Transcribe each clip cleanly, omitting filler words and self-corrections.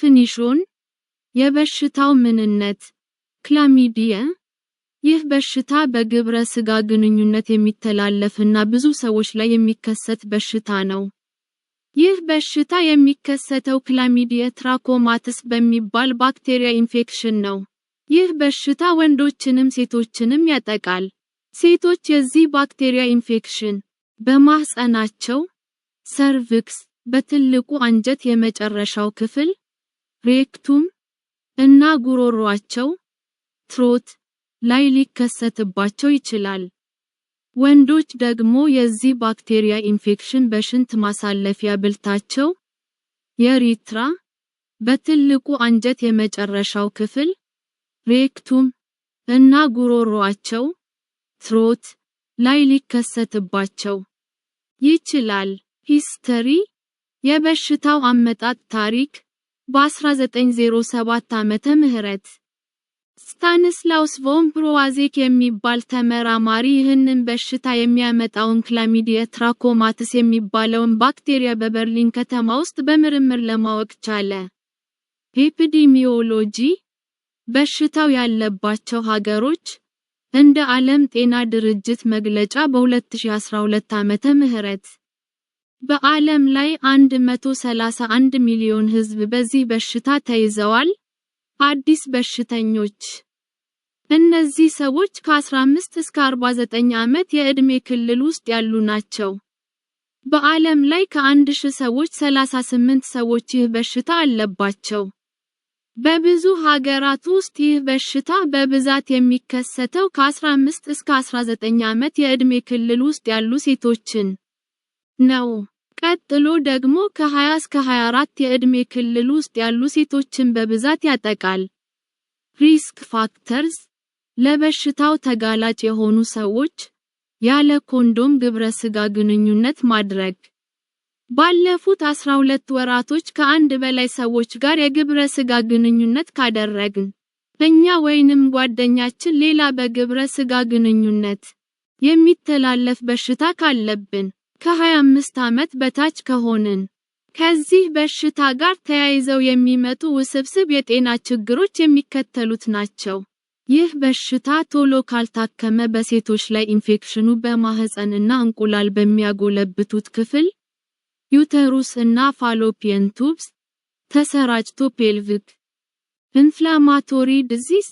ዴፊኒሽን የበሽታው ምንነት ክላሚዲያ ይህ በሽታ በግብረ ስጋ ግንኙነት የሚተላለፍና ብዙ ሰዎች ላይ የሚከሰት በሽታ ነው። ይህ በሽታ የሚከሰተው ክላሚዲያ ትራኮማቲስ በሚባል ባክቴሪያ ኢንፌክሽን ነው። ይህ በሽታ ወንዶችንም ሴቶችንም ያጠቃል። ሴቶች የዚህ ባክቴሪያ ኢንፌክሽን በማህፀናቸው ሰርቪክስ በትልቁ አንጀት የመጨረሻው ክፍል ሬክቱም እና ጉሮሮአቸው ትሮት ላይ ሊከሰትባቸው ይችላል። ወንዶች ደግሞ የዚህ ባክቴሪያ ኢንፌክሽን በሽንት ማሳለፊያ ብልታቸው የዩሬትራ በትልቁ አንጀት የመጨረሻው ክፍል ሬክቱም እና ጉሮሮአቸው ትሮት ላይ ሊከሰትባቸው ይችላል። ሂስተሪ የበሽታው አመጣጥ ታሪክ በ1907 ዓመተ ምህረት ስታኒስላውስ ቮን ፕሮዋዜክ የሚባል ተመራማሪ ይህንን በሽታ የሚያመጣውን ክላሚዲያ ትራኮማቲስ የሚባለውን ባክቴሪያ በበርሊን ከተማ ውስጥ በምርምር ለማወቅ ቻለ። ኤፒዲሚዮሎጂ በሽታው ያለባቸው ሀገሮች እንደ ዓለም ጤና ድርጅት መግለጫ በ2012 ዓመተ ምህረት በዓለም ላይ 131 ሚሊዮን ሕዝብ በዚህ በሽታ ተይዘዋል። አዲስ በሽተኞች እነዚህ ሰዎች ከ15 እስከ 49 ዓመት የዕድሜ ክልል ውስጥ ያሉ ናቸው። በዓለም ላይ ከ1000 ሰዎች 38 ሰዎች ይህ በሽታ አለባቸው። በብዙ ሀገራት ውስጥ ይህ በሽታ በብዛት የሚከሰተው ከ15 እስከ 19 ዓመት የዕድሜ ክልል ውስጥ ያሉ ሴቶችን ነው። ቀጥሎ ደግሞ ከ20 እስከ 24 የዕድሜ ክልል ውስጥ ያሉ ሴቶችን በብዛት ያጠቃል። ሪስክ ፋክተርስ ለበሽታው ተጋላጭ የሆኑ ሰዎች ያለ ኮንዶም ግብረ ስጋ ግንኙነት ማድረግ። ባለፉት 12 ወራቶች ከአንድ በላይ ሰዎች ጋር የግብረ ስጋ ግንኙነት ካደረግን እኛ ወይንም ጓደኛችን ሌላ በግብረ ስጋ ግንኙነት የሚተላለፍ በሽታ ካለብን ከ25 ዓመት በታች ከሆንን ከዚህ በሽታ ጋር ተያይዘው የሚመጡ ውስብስብ የጤና ችግሮች የሚከተሉት ናቸው። ይህ በሽታ ቶሎ ካልታከመ በሴቶች ላይ ኢንፌክሽኑ በማህፀንና እንቁላል በሚያጎለብቱት ክፍል ዩተሩስ እና ፋሎፒየን ቱብስ ተሰራጭቶ ፔልቪክ ኢንፍላማቶሪ ዲዚዝ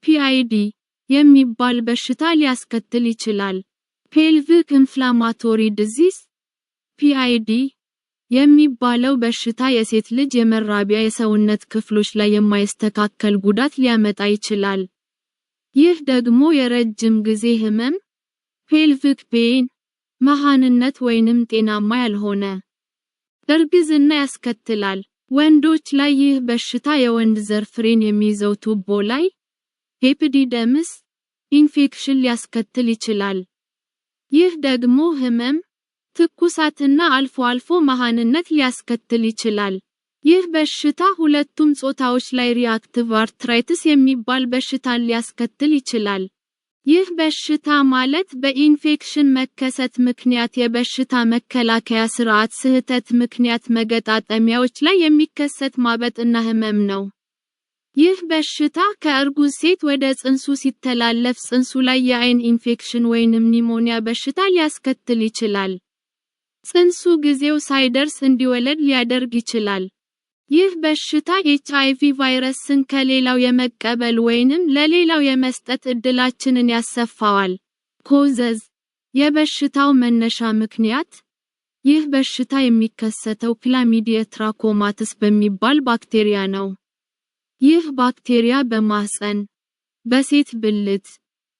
PID የሚባል በሽታ ሊያስከትል ይችላል። ፔልቪክ ኢንፍላማቶሪ ዲዚዝ PID የሚባለው በሽታ የሴት ልጅ የመራቢያ የሰውነት ክፍሎች ላይ የማይስተካከል ጉዳት ሊያመጣ ይችላል። ይህ ደግሞ የረጅም ጊዜ ህመም፣ ፔልቪክ ፔን፣ መሃንነት ወይንም ጤናማ ያልሆነ እርግዝና ያስከትላል። ወንዶች ላይ ይህ በሽታ የወንድ ዘር ፍሬን የሚይዘው ቱቦ ላይ ኤፒዲደምስ ኢንፌክሽን ሊያስከትል ይችላል። ይህ ደግሞ ህመም፣ ትኩሳትና አልፎ አልፎ መሃንነት ሊያስከትል ይችላል። ይህ በሽታ ሁለቱም ጾታዎች ላይ ሪአክቲቭ አርትራይቲስ የሚባል በሽታን ሊያስከትል ይችላል። ይህ በሽታ ማለት በኢንፌክሽን መከሰት ምክንያት የበሽታ መከላከያ ስርዓት ስህተት ምክንያት መገጣጠሚያዎች ላይ የሚከሰት ማበጥና ህመም ነው። ይህ በሽታ ከእርጉዝ ሴት ወደ ጽንሱ ሲተላለፍ ጽንሱ ላይ የአይን ኢንፌክሽን ወይንም ኒሞኒያ በሽታ ሊያስከትል ይችላል። ጽንሱ ጊዜው ሳይደርስ እንዲወለድ ሊያደርግ ይችላል። ይህ በሽታ HIV ቫይረስን ከሌላው የመቀበል ወይንም ለሌላው የመስጠት እድላችንን ያሰፋዋል። ኮዘዝ የበሽታው መነሻ ምክንያት ይህ በሽታ የሚከሰተው ክላሚዲያ ትራኮማቲስ በሚባል ባክቴሪያ ነው። ይህ ባክቴሪያ በማህፀን፣ በሴት ብልት፣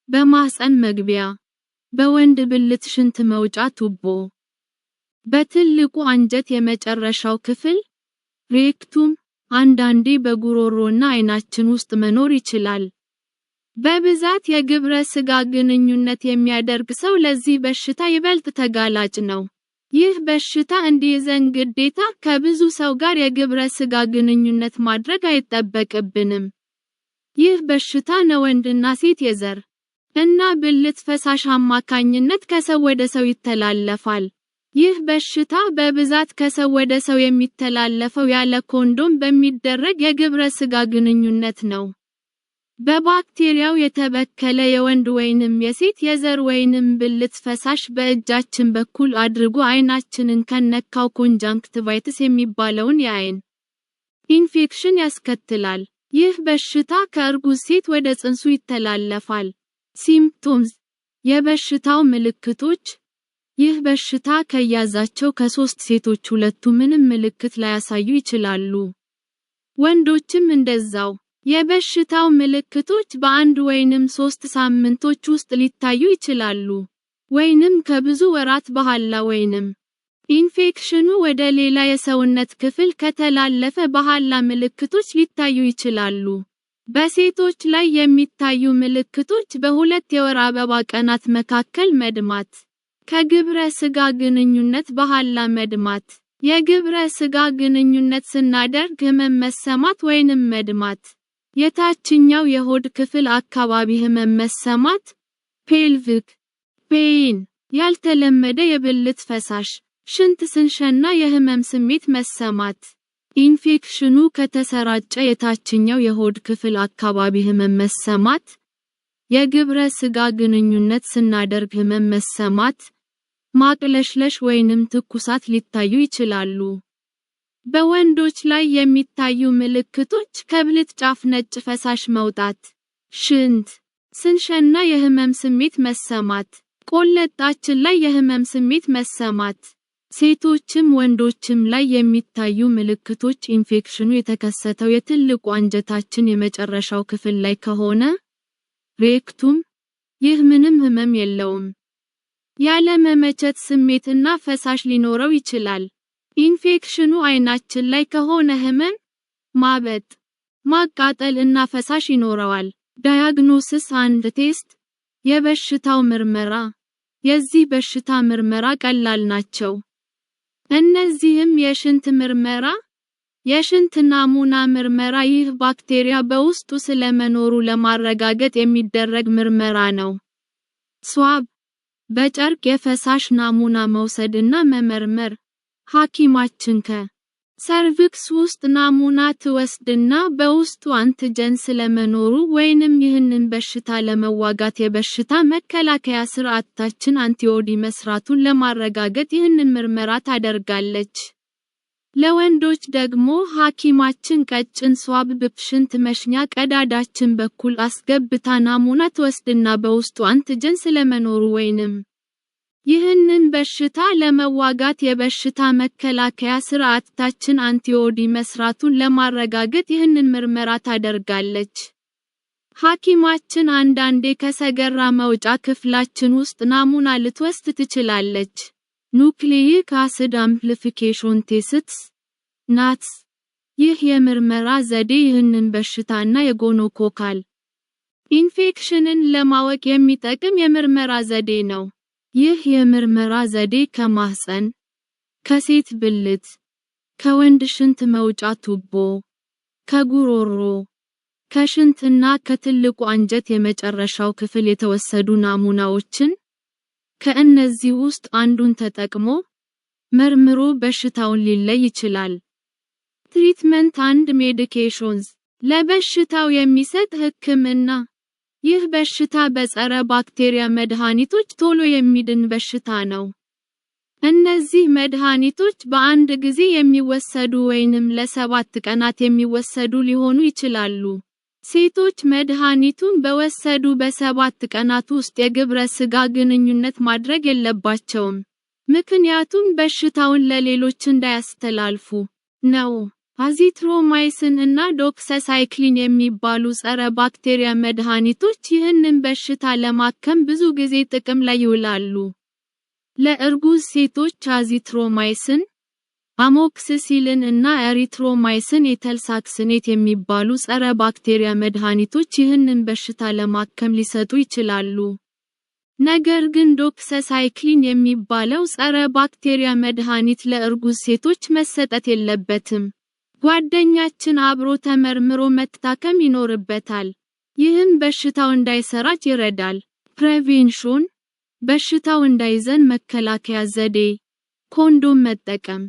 በማህፀን መግቢያ፣ በወንድ ብልት ሽንት መውጫ ቱቦ፣ በትልቁ አንጀት የመጨረሻው ክፍል ሬክቱም፣ አንዳንዴ በጉሮሮና አይናችን ውስጥ መኖር ይችላል። በብዛት የግብረ ስጋ ግንኙነት የሚያደርግ ሰው ለዚህ በሽታ ይበልጥ ተጋላጭ ነው። ይህ በሽታ እንዲይዘን ግዴታ ከብዙ ሰው ጋር የግብረ ስጋ ግንኙነት ማድረግ አይጠበቅብንም። ይህ በሽታ ለወንድና ሴት የዘር እና ብልት ፈሳሽ አማካኝነት ከሰው ወደ ሰው ይተላለፋል። ይህ በሽታ በብዛት ከሰው ወደ ሰው የሚተላለፈው ያለ ኮንዶም በሚደረግ የግብረ ሥጋ ግንኙነት ነው። በባክቴሪያው የተበከለ የወንድ ወይንም የሴት የዘር ወይንም ብልት ፈሳሽ በእጃችን በኩል አድርጎ ዓይናችንን ከነካው ኮንጃንክቲቫይተስ የሚባለውን የዓይን ኢንፌክሽን ያስከትላል። ይህ በሽታ ከእርጉዝ ሴት ወደ ጽንሱ ይተላለፋል። ሲምፕቶምስ የበሽታው ምልክቶች ይህ በሽታ ከያዛቸው ከ3 ሴቶች 2ቱ ምንም ምልክት ላያሳዩ ይችላሉ። ወንዶችም እንደዛው። የበሽታው ምልክቶች በ1 ወይንም 3 ሳምንቶች ውስጥ ሊታዩ ይችላሉ፣ ወይንም ከብዙ ወራት በኋላ ወይንም ኢንፌክሽኑ ወደ ሌላ የሰውነት ክፍል ከተላለፈ በኋላ ምልክቶች ሊታዩ ይችላሉ። በሴቶች ላይ የሚታዩ ምልክቶች በ2 የወር አበባ ቀናት መካከል መድማት፣ ከግብረ ሥጋ ግንኙነት በኋላ መድማት፣ የግብረ ሥጋ ግንኙነት ስናደርግ ህመም መሰማት ወይንም መድማት፣ የታችኛው የሆድ ክፍል አካባቢ ህመም መሰማት፣ ፔልቪክ ፔይን፣ ያልተለመደ የብልት ፈሳሽ፣ ሽንት ስንሸና የህመም ስሜት መሰማት፣ ኢንፌክሽኑ ከተሰራጨ የታችኛው የሆድ ክፍል አካባቢ ህመም መሰማት፣ የግብረ ሥጋ ግንኙነት ስናደርግ ህመም መሰማት፣ ማቅለሽለሽ ወይንም ትኩሳት ሊታዩ ይችላሉ። በወንዶች ላይ የሚታዩ ምልክቶች ከብልት ጫፍ ነጭ ፈሳሽ መውጣት፣ ሽንት ስንሸና የህመም ስሜት መሰማት፣ ቆለጣችን ላይ የህመም ስሜት መሰማት። ሴቶችም ወንዶችም ላይ የሚታዩ ምልክቶች ኢንፌክሽኑ የተከሰተው የትልቁ አንጀታችን የመጨረሻው ክፍል ላይ ከሆነ ሬክቱም፣ ይህ ምንም ህመም የለውም። ያለመመቸት ስሜትና ፈሳሽ ሊኖረው ይችላል። ኢንፌክሽኑ ዓይናችን ላይ ከሆነ ህመም፣ ማበጥ፣ ማቃጠል እና ፈሳሽ ይኖረዋል። ዳያግኖሲስ አንድ ቴስት የበሽታው ምርመራ የዚህ በሽታ ምርመራ ቀላል ናቸው። እነዚህም የሽንት ምርመራ፣ የሽንት ናሙና ምርመራ ይህ ባክቴሪያ በውስጡ ስለመኖሩ ለማረጋገጥ የሚደረግ ምርመራ ነው። ስዋብ በጨርቅ የፈሳሽ ናሙና መውሰድና መመርመር። ሐኪማችን ከሰርቪክስ ውስጥ ናሙና ትወስድና በውስጡ አንቲጀን ስለመኖሩ ወይንም ይህንን በሽታ ለመዋጋት የበሽታ መከላከያ ስርዓታችን አንቲቦዲ መስራቱን ለማረጋገጥ ይህንን ምርመራ ታደርጋለች። ለወንዶች ደግሞ ሐኪማችን ቀጭን ስዋብ በሽንት መሽኛ ቀዳዳችን በኩል አስገብታ ናሙና ትወስድና በውስጡ አንቲጀን ስለመኖሩ ወይንም ይህንን በሽታ ለመዋጋት የበሽታ መከላከያ ስርዓታችን አንቲቦዲ መስራቱን ለማረጋገጥ ይህንን ምርመራ ታደርጋለች። ሐኪማችን አንዳንዴ ከሰገራ መውጫ ክፍላችን ውስጥ ናሙና ልትወስድ ትችላለች። ኑክሊይክ አሲድ አምፕሊፊኬሽን ቴስት ናትስ። ይህ የምርመራ ዘዴ ይህንን በሽታና የጎኖኮካል ኢንፌክሽንን ለማወቅ የሚጠቅም የምርመራ ዘዴ ነው። ይህ የምርመራ ዘዴ ከማህፀን፣ ከሴት ብልት፣ ከወንድ ሽንት መውጫ ቱቦ፣ ከጉሮሮ፣ ከሽንትና ከትልቁ አንጀት የመጨረሻው ክፍል የተወሰዱ ናሙናዎችን ከእነዚህ ውስጥ አንዱን ተጠቅሞ መርምሮ በሽታውን ሊለይ ይችላል። ትሪትመንት አንድ ሜዲኬሽንስ ለበሽታው የሚሰጥ ሕክምና። ይህ በሽታ በጸረ ባክቴሪያ መድኃኒቶች ቶሎ የሚድን በሽታ ነው። እነዚህ መድኃኒቶች በአንድ ጊዜ የሚወሰዱ ወይንም ለ7 ቀናት የሚወሰዱ ሊሆኑ ይችላሉ። ሴቶች መድኃኒቱን በወሰዱ በ7 ቀናት ውስጥ የግብረ ሥጋ ግንኙነት ማድረግ የለባቸውም፣ ምክንያቱም በሽታውን ለሌሎች እንዳያስተላልፉ ነው። አዚትሮማይሲን እና ዶክሳሳይክሊን የሚባሉ ጸረ ባክቴሪያ መድኃኒቶች ይህንን በሽታ ለማከም ብዙ ጊዜ ጥቅም ላይ ይውላሉ። ለእርጉዝ ሴቶች አዚትሮማይሲን፣ አሞክሲሲሊን እና ኤሪትሮማይሲን ኤተልሳክሲኔት የሚባሉ ጸረ ባክቴሪያ መድኃኒቶች ይህንን በሽታ ለማከም ሊሰጡ ይችላሉ። ነገር ግን ዶክሳሳይክሊን የሚባለው ጸረ ባክቴሪያ መድኃኒት ለእርጉዝ ሴቶች መሰጠት የለበትም። ጓደኛችን አብሮ ተመርምሮ መታከም ይኖርበታል። ይህም በሽታው እንዳይሰራጭ ይረዳል። ፕሬቬንሽን በሽታው እንዳይዘን መከላከያ ዘዴ ኮንዶም መጠቀም